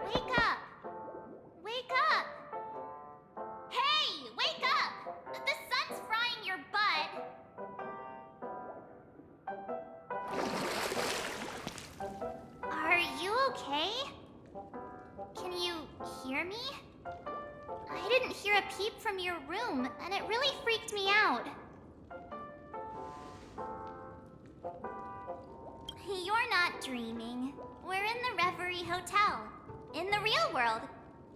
Wake up! Wake up! Hey! Wake up! The sun's frying your butt! Are you okay? Can you hear me? I didn't hear a peep from your room, and it really freaked me out. You're not dreaming. We're in the Reverie Hotel. In the real world.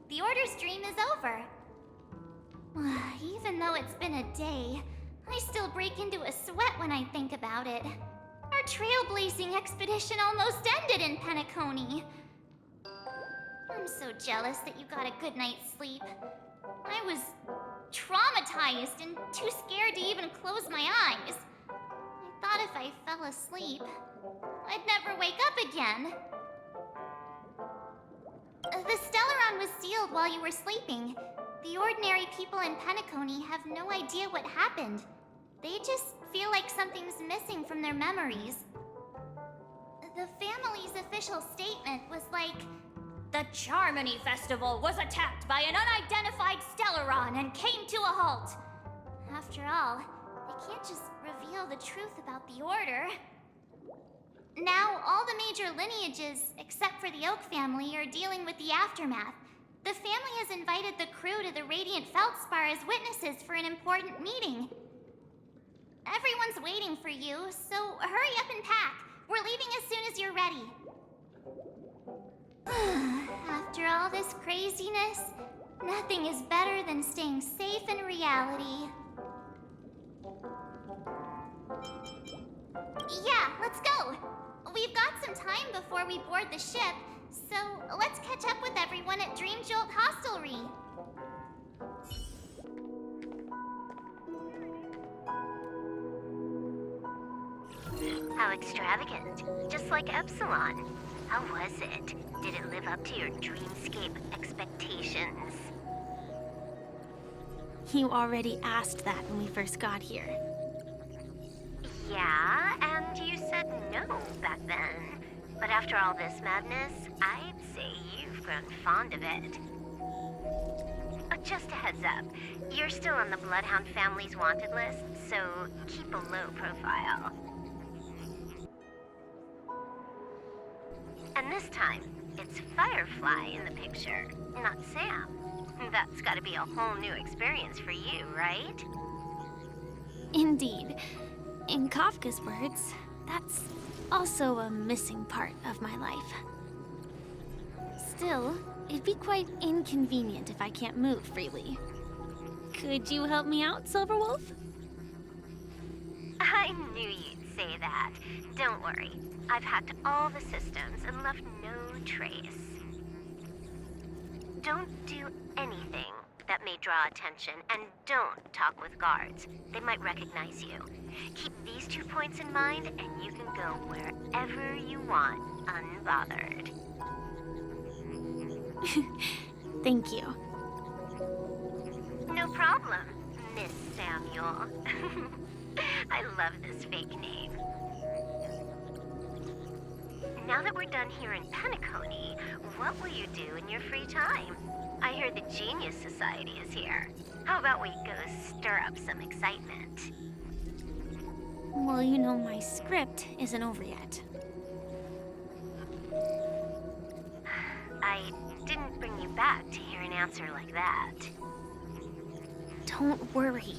The Order's dream is over. Even though it's been a day, I still break into a sweat when I think about it. Our trailblazing expedition almost ended in Penacony. I'm so jealous that you got a good night's sleep. I was traumatized and too scared to even close my eyes. I thought if I fell asleep, I'd never wake up again. The Stellaron was sealed while you were sleeping. The ordinary people in Penacony have no idea what happened. They just feel like something's missing from their memories. The family's official statement was like, "The Charmony Festival was attacked by an unidentified Stellaron and came to a halt." After all, they can't just reveal the truth about the Order. Now, all the major lineages, except for the Oak family, are dealing with the aftermath. The family has invited the crew to the Radiant Feldspar as witnesses for an important meeting. Everyone's waiting for you, so hurry up and pack. We're leaving as soon as you're ready. After all this craziness, nothing is better than staying safe in reality. Yeah, let's go. We've got some time before we board the ship, so let's catch up with everyone at Dream Jolt Hostelry. How extravagant. Just like Epsilon. How was it? Did it live up to your dreamscape expectations? You already asked that when we first got here. Yeah, and you said no back then. But after all this madness, I'd say you've grown fond of it. Just a heads up, you're still on the Bloodhound family's wanted list, so keep a low profile. And this time, it's Firefly in the picture, not Sam. That's gotta be a whole new experience for you, right? Indeed. In Kafka's words, that's also a missing part of my life. Still, it'd be quite inconvenient if I can't move freely. Could you help me out, Silverwolf? I knew you'd say that. Don't worry. I've hacked all the systems and left no trace. Don't do anything that may draw attention, and don't talk with guards. They might recognize you. Keep these 2 points in mind, and you can go wherever you want, unbothered. Thank you. No problem, Miss Samuel. I love this fake name. Now that we're done here in Penacony, what will you do in your free time? I heard the Genius Society is here. How about we go stir up some excitement? Well, you know my script isn't over yet. I didn't bring you back to hear an answer like that. Don't worry.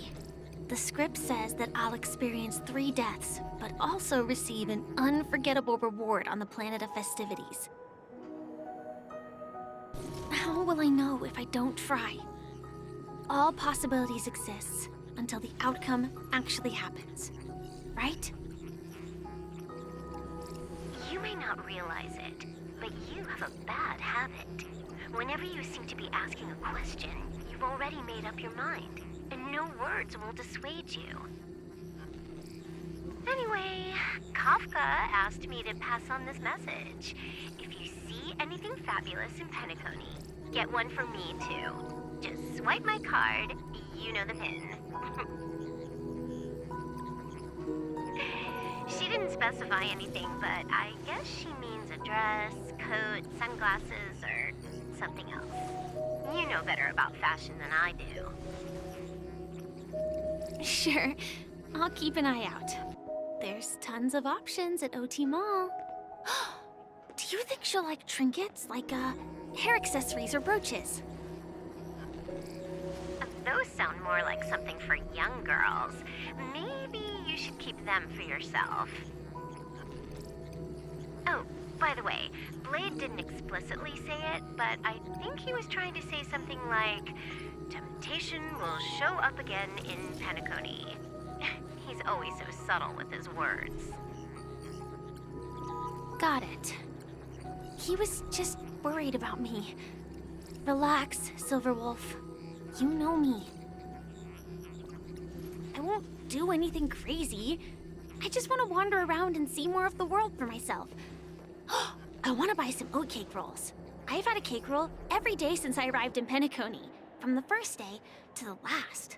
The script says that I'll experience 3 deaths, but also receive an unforgettable reward on the planet of festivities. How will I know if I don't try? All possibilities exist until the outcome actually happens, right? You may not realize it, but you have a bad habit. Whenever you seem to be asking a question, you've already made up your mind, and no words will dissuade you. Anyway, Kafka asked me to pass on this message. If you see anything fabulous in Penacony, get one for me too. Just swipe my card, you know the pin. She didn't didn't specify anything, but I guess she means a dress, coat, sunglasses, or something else. You know better about fashion than I do. Sure, I'll keep an eye out. There's tons of options at OT Mall. Do you think she'll like trinkets, like hair accessories or brooches? Those sound more like something for young girls. Maybe you should keep them for yourself. Oh, by the way, Blade didn't explicitly say it, but I think he was trying to say something like, temptation will show up again in Penacony. He's always so subtle with his words. Got it. He was just worried about me. Relax, Silverwolf. You know me. I won't do anything crazy. I just want to wander around and see more of the world for myself. I want to buy some oatcake rolls. I've had a cake roll every day since I arrived in Penacony, from the first day to the last.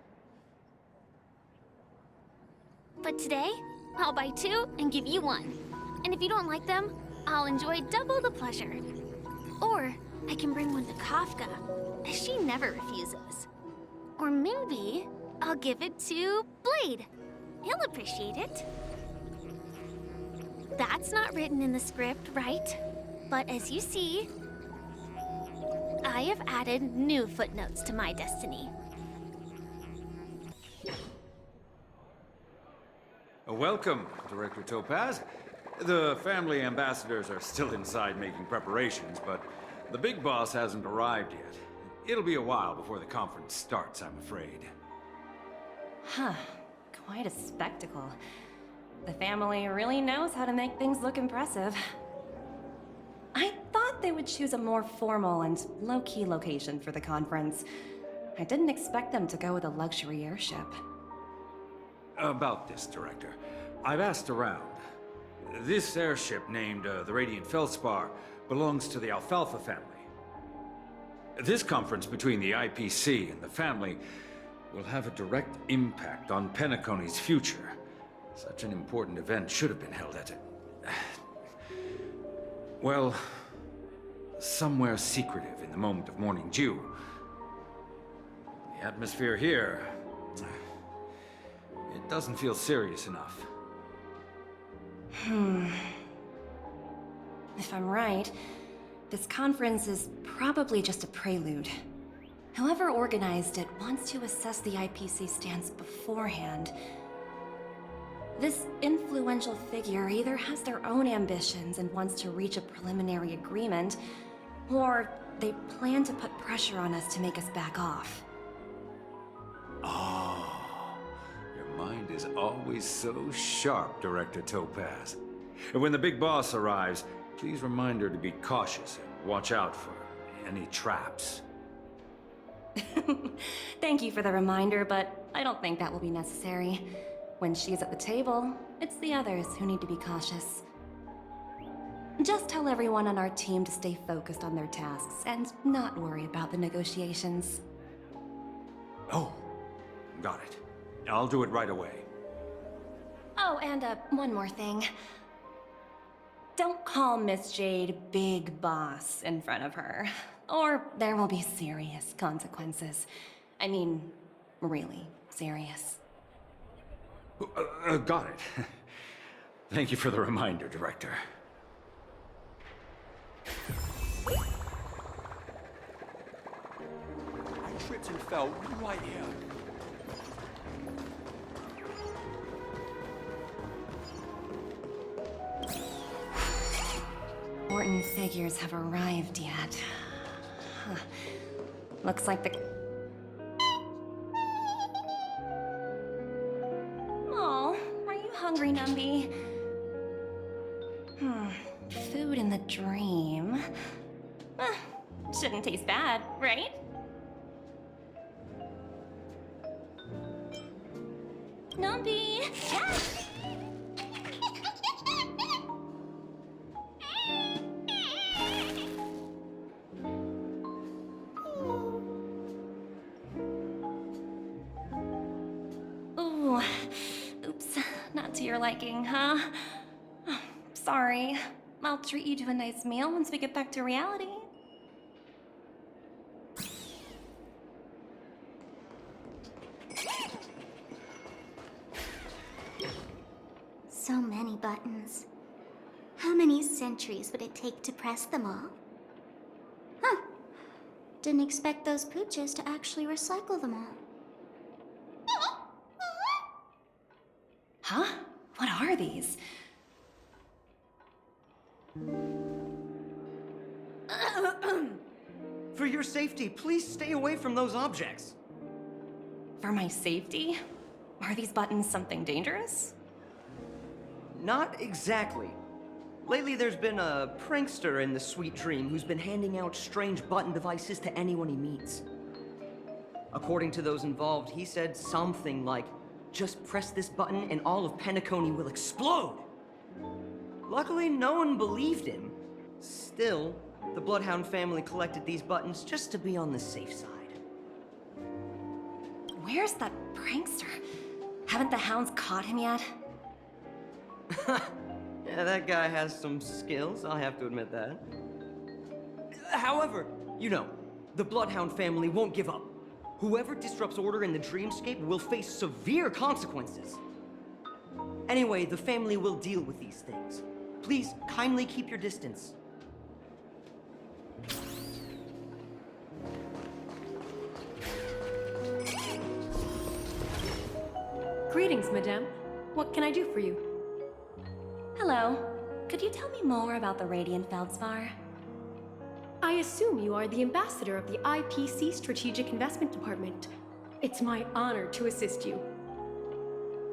But today, I'll buy 2 and give you 1. And if you don't like them, I'll enjoy double the pleasure. Or I can bring one to Kafka, as she never refuses. Or maybe I'll give it to Blade. He'll appreciate it. That's not written in the script, right? But as you see, I have added new footnotes to my destiny. Welcome, Director Topaz. The family ambassadors are still inside making preparations, but the big boss hasn't arrived yet. It'll be a while before the conference starts, I'm afraid. Huh. Quite a spectacle. The family really knows how to make things look impressive. I thought they would choose a more formal and low-key location for the conference. I didn't expect them to go with a luxury airship. About this, Director. I've asked around. This airship, named the Radiant Feldspar, belongs to the Alfalfa family. This conference between the IPC and the family will have a direct impact on Penacony's future. Such an important event should have been held at well, somewhere secretive in the moment of morning dew. The atmosphere here, it doesn't feel serious enough. If I'm right, this conference is probably just a prelude. Whoever organized it wants to assess the IPC stance beforehand. This influential figure either has their own ambitions and wants to reach a preliminary agreement, or they plan to put pressure on us to make us back off. Oh, your mind is always so sharp, Director Topaz. And when the big boss arrives, please remind her to be cautious and watch out for any traps. Thank you for the reminder, but I don't think that will be necessary. When she's at the table, it's the others who need to be cautious. Just tell everyone on our team to stay focused on their tasks and not worry about the negotiations. Oh, got it. I'll do it right away. Oh, and one more thing. Don't call Miss Jade Big Boss in front of her, or there will be serious consequences. I mean, really serious. Got it. Thank you for the reminder, Director. I tripped and fell right here. Important figures have arrived yet. Huh. Looks like the... Oh, are you hungry, Numby? Food in the dream. Shouldn't taste bad, right? Numby! Yes! Ooh, oops, not to your liking, huh? Sorry. I'll treat you to a nice meal once we get back to reality. So many buttons. How many centuries would it take to press them all? Huh. Didn't expect those pooches to actually recycle them all. Huh? What are these? For your safety, please stay away from those objects. For my safety? Are these buttons something dangerous? Not exactly. Lately, there's been a prankster in the Sweet Dream who's been handing out strange button devices to anyone he meets. According to those involved, he said something like, "Just press this button and all of Penacony will explode!" Luckily, no one believed him. Still, the Bloodhound family collected these buttons just to be on the safe side. Where's that prankster? Haven't the hounds caught him yet? Yeah, that guy has some skills, I'll have to admit that. However, you know, the Bloodhound family won't give up. Whoever disrupts order in the dreamscape will face severe consequences. Anyway, the family will deal with these things. Please, kindly keep your distance. Greetings, madame. What can I do for you? Hello. Could you tell me more about the Radiant Feldspar? I assume you are the ambassador of the IPC Strategic Investment Department. It's my honor to assist you.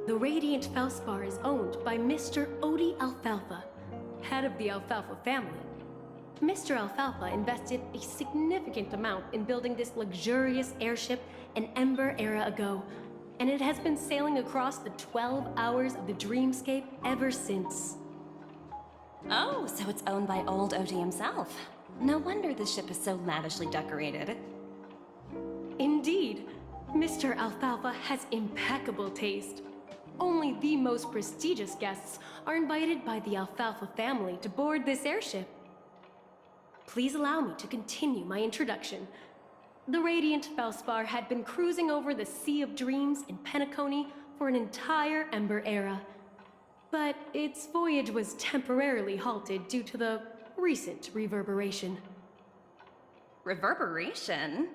The Radiant Feldspar is owned by Mr. Odie Alfalfa, head of the Alfalfa family. Mr. Alfalfa invested a significant amount in building this luxurious airship an Ember era ago, and it has been sailing across the 12 hours of the dreamscape ever since. Oh, so it's owned by old Odie himself. No wonder the ship is so lavishly decorated. Indeed, Mr. Alfalfa has impeccable taste. Only the most prestigious guests are invited by the Alfalfa family to board this airship. Please allow me to continue my introduction. The Radiant Feldspar had been cruising over the Sea of Dreams in Penacony for an entire Ember era. But its voyage was temporarily halted due to the recent reverberation. Reverberation?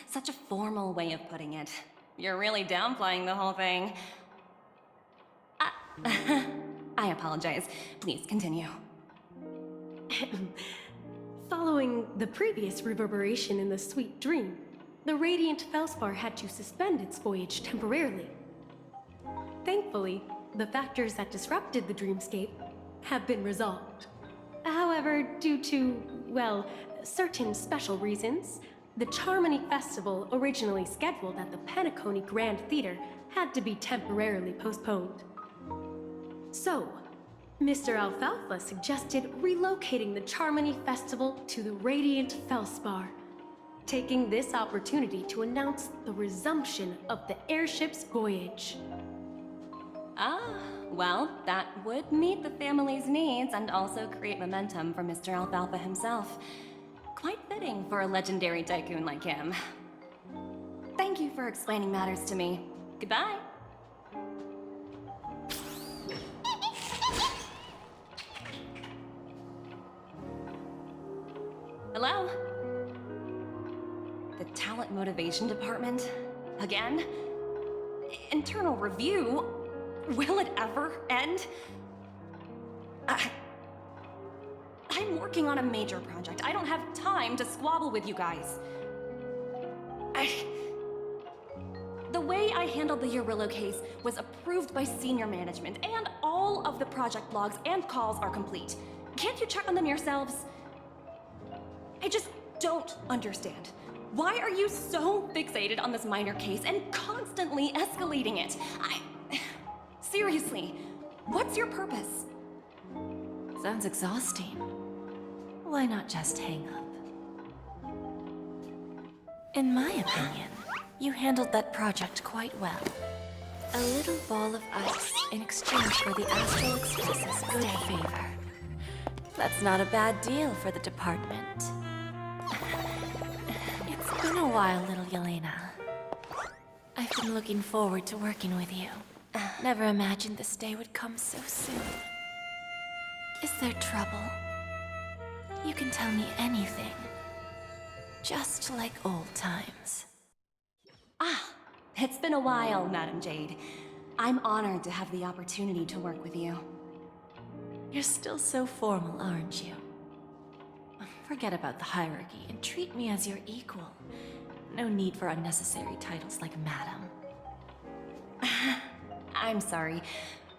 Such a formal way of putting it. You're really downplaying the whole thing. I apologize. Please continue. Following the previous reverberation in the Sweet Dream, the Radiant Feldspar had to suspend its voyage temporarily. Thankfully, the factors that disrupted the dreamscape have been resolved. However, due to, well, certain special reasons, the Charmony Festival originally scheduled at the Penacony Grand Theater had to be temporarily postponed. So, Mr. Alfalfa suggested relocating the Charmony Festival to the Radiant Feldspar, taking this opportunity to announce the resumption of the airship's voyage. Ah, well, that would meet the family's needs and also create momentum for Mr. Alfalfa himself. Quite fitting for a legendary tycoon like him. Thank you for explaining matters to me. Goodbye. Hello? The Talent Motivation Department? Again? Internal review? Will it ever end? I'm working on a major project. I don't have time to squabble with you guys. The way I handled the Urillo case was approved by senior management, and all of the project logs and calls are complete. Can't you check on them yourselves? I just don't understand. Why are you so fixated on this minor case and constantly escalating it? Seriously, what's your purpose? Sounds exhausting. Why not just hang up? In my opinion, you handled that project quite well. A little ball of ice in exchange for the Astral Express's good favor. That's not a bad deal for the department. It's been a while, little Yelena. I've been looking forward to working with you. Never imagined this day would come so soon. Is there trouble? You can tell me anything. Just like old times. Ah, it's been a while, Madam Jade. I'm honored to have the opportunity to work with you. You're still so formal, aren't you? Forget about the hierarchy and treat me as your equal. No need for unnecessary titles like Madam. I'm sorry,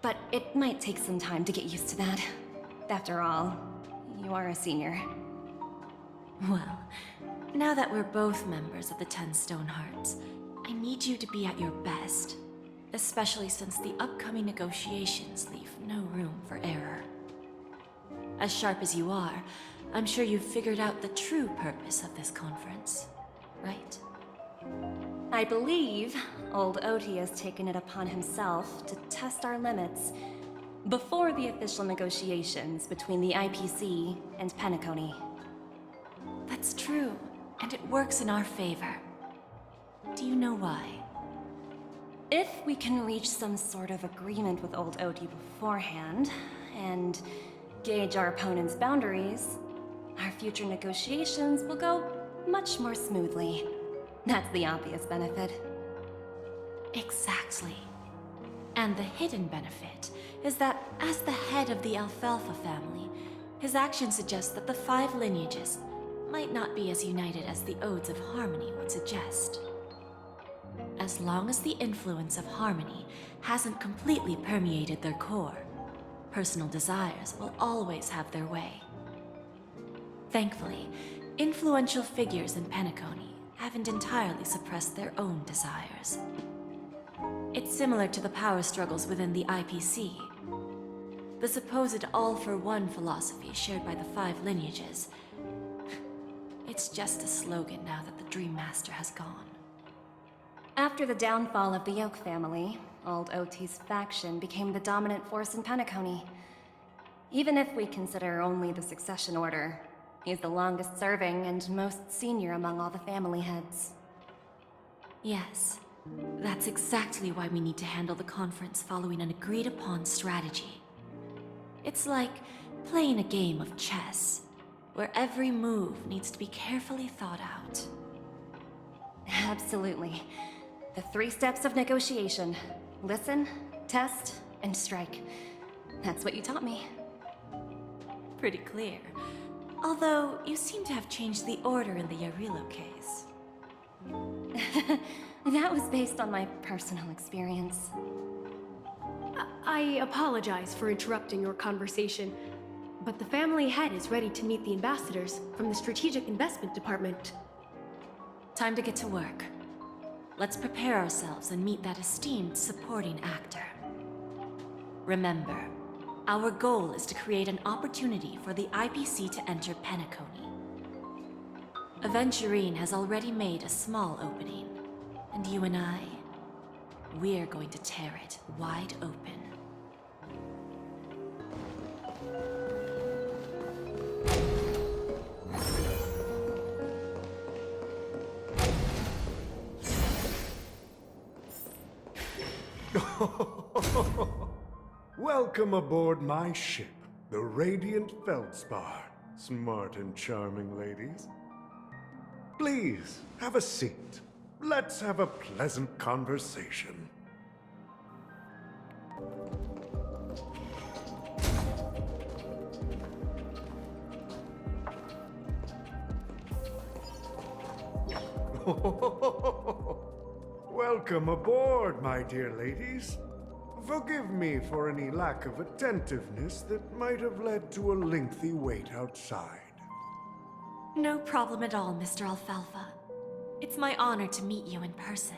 but it might take some time to get used to that. After all, you are a senior. Well, now that we're both members of the 10 Stonehearts, I need you to be at your best. Especially since the upcoming negotiations leave no room for error. As sharp as you are, I'm sure you've figured out the true purpose of this conference, right? I believe old Oti has taken it upon himself to test our limits before the official negotiations between the IPC and Penacony. That's true, and it works in our favor. Do you know why? If we can reach some sort of agreement with old Oti beforehand, and gauge our opponent's boundaries, our future negotiations will go much more smoothly. That's the obvious benefit. Exactly. And the hidden benefit is that as the head of the Alfalfa family, his actions suggest that the 5 lineages might not be as united as the Odes of Harmony would suggest. As long as the influence of Harmony hasn't completely permeated their core, personal desires will always have their way. Thankfully, influential figures in Penacony haven't entirely suppressed their own desires. It's similar to the power struggles within the IPC. The supposed all-for-one philosophy shared by the 5 lineages. It's just a slogan now that the Dream Master has gone. After the downfall of the Yoke family, old Oti's faction became the dominant force in Penacony. Even if we consider only the succession order, he's the longest serving and most senior among all the family heads. Yes, that's exactly why we need to handle the conference following an agreed-upon strategy. It's like playing a game of chess, where every move needs to be carefully thought out. Absolutely. The 3 steps of negotiation. Listen, test, and strike. That's what you taught me. Pretty clear. Although, you seem to have changed the order in the Yarilo case. That was based on my personal experience. I apologize for interrupting your conversation, but the family head is ready to meet the ambassadors from the Strategic Investment Department. Time to get to work. Let's prepare ourselves and meet that esteemed supporting actor. Remember, our goal is to create an opportunity for the IPC to enter Penacony. Aventurine has already made a small opening, and you and I, we're going to tear it wide open. Welcome aboard my ship, the Radiant Feldspar. Smart and charming ladies. Please, have a seat. Let's have a pleasant conversation. Welcome aboard, my dear ladies. Forgive me for any lack of attentiveness that might have led to a lengthy wait outside. No problem at all, Mr. Alfalfa. It's my honor to meet you in person.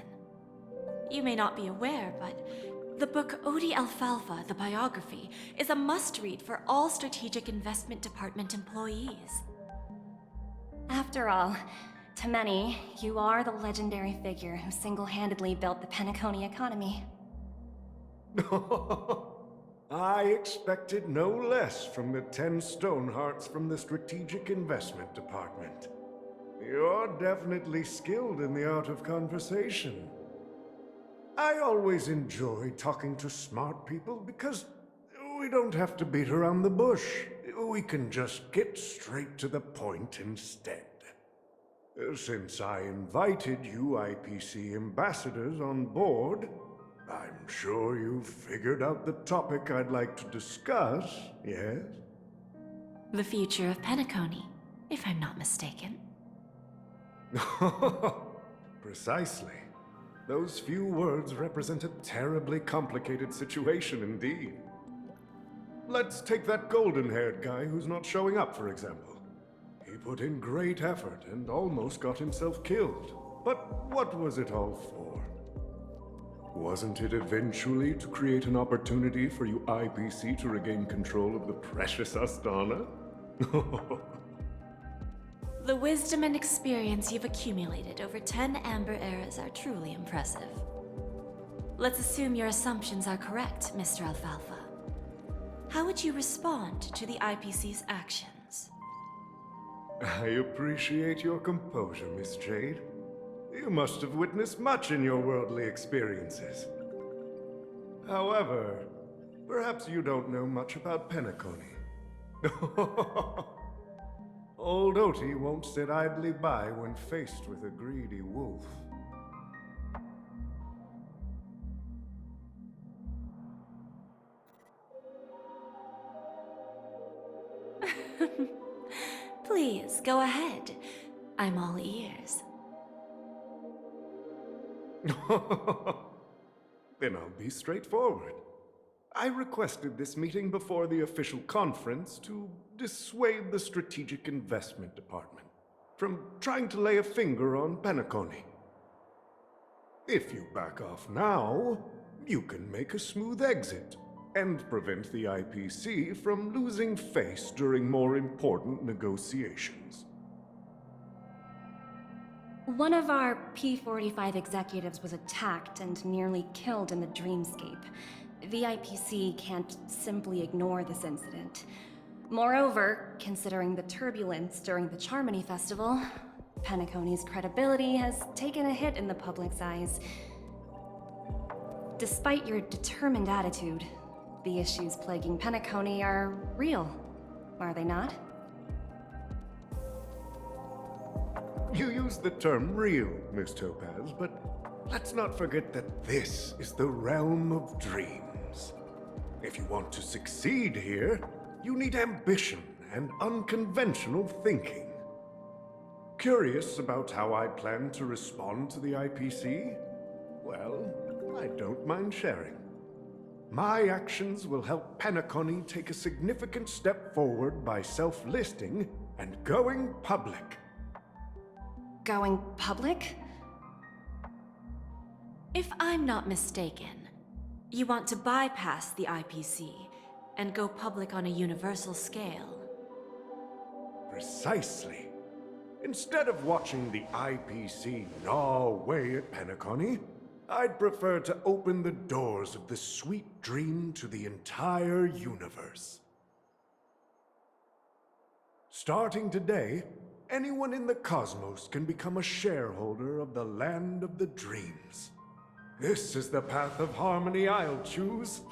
You may not be aware, but the book Odi Alfalfa, the biography, is a must-read for all Strategic Investment Department employees. After all, to many, you are the legendary figure who single-handedly built the Penacony economy. I expected no less from the 10 Stonehearts from the Strategic Investment Department. You're definitely skilled in the art of conversation. I always enjoy talking to smart people because we don't have to beat around the bush. We can just get straight to the point instead. Since I invited you IPC ambassadors on board, I'm sure you've figured out the topic I'd like to discuss, yes? The future of Penacony, if I'm not mistaken. Precisely. Those few words represent a terribly complicated situation indeed. Let's take that golden-haired guy who's not showing up, for example. He put in great effort and almost got himself killed. But what was it all for? Wasn't it eventually to create an opportunity for you IPC to regain control of the precious Astana? The wisdom and experience you've accumulated over 10 Amber Eras are truly impressive. Let's assume your assumptions are correct, Mr. Alfalfa. How would you respond to the IPC's actions? I appreciate your composure, Miss Jade. You must have witnessed much in your worldly experiences. However, perhaps you don't know much about Penacony. Old Oti won't sit idly by when faced with a greedy wolf. Please, go ahead. I'm all ears. Then I'll be straightforward. I requested this meeting before the official conference to dissuade the Strategic Investment Department from trying to lay a finger on Penacony. If you back off now, you can make a smooth exit and prevent the IPC from losing face during more important negotiations. One of our P-45 executives was attacked and nearly killed in the dreamscape. The IPC can't simply ignore this incident. Moreover, considering the turbulence during the Charmony Festival, Penacony's credibility has taken a hit in the public's eyes. Despite your determined attitude, the issues plaguing Penacony are real, are they not? You use the term real, Miss Topaz, but let's not forget that this is the realm of dreams. If you want to succeed here, you need ambition and unconventional thinking. Curious about how I plan to respond to the IPC? Well, I don't mind sharing. My actions will help Penacony take a significant step forward by self-listing and going public. Going public? If I'm not mistaken, you want to bypass the IPC and go public on a universal scale. Precisely. Instead of watching the IPC gnaw away at Penacony, I'd prefer to open the doors of the sweet dream to the entire universe. Starting today, anyone in the cosmos can become a shareholder of the land of the dreams. This is the path of harmony I'll choose.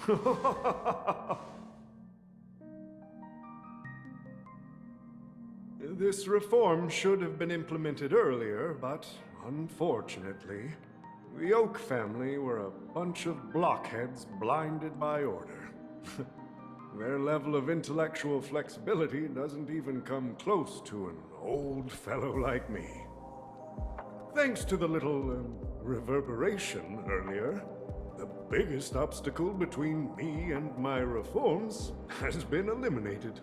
This reform should have been implemented earlier, but unfortunately, the Oak family were a bunch of blockheads blinded by order. Their level of intellectual flexibility doesn't even come close to an old fellow like me. Thanks to the little reverberation earlier, the biggest obstacle between me and my reforms has been eliminated.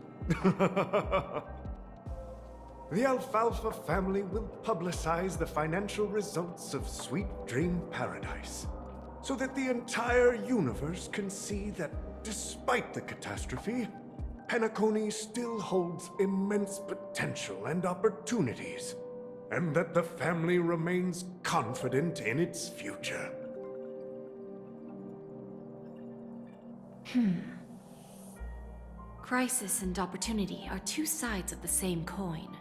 The Alfalfa family will publicize the financial results of Sweet Dream Paradise, so that the entire universe can see that despite the catastrophe, Penacony still holds immense potential and opportunities, and that the family remains confident in its future. Crisis and opportunity are two sides of the same coin.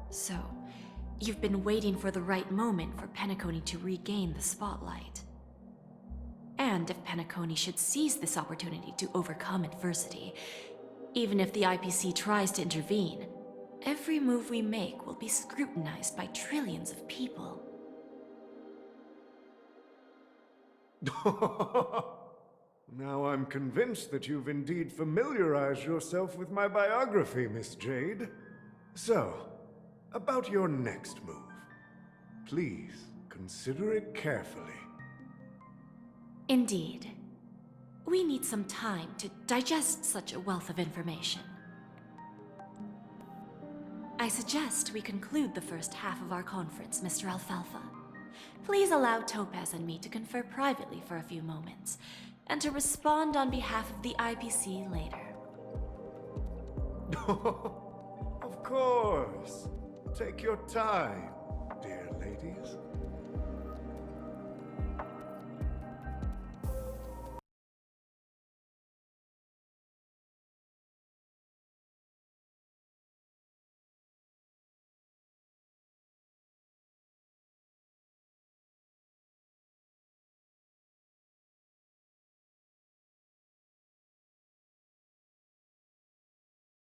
So, you've been waiting for the right moment for Penacony to regain the spotlight. And if Penacony should seize this opportunity to overcome adversity, even if the IPC tries to intervene, every move we make will be scrutinized by trillions of people. Now I'm convinced that you've indeed familiarized yourself with my biography, Miss Jade. So, about your next move. Please, consider it carefully. Indeed. We need some time to digest such a wealth of information. I suggest we conclude the first half of our conference, Mr. Alfalfa. Please allow Topaz and me to confer privately for a few moments, and to respond on behalf of the IPC later. Of course. Take your time, dear ladies.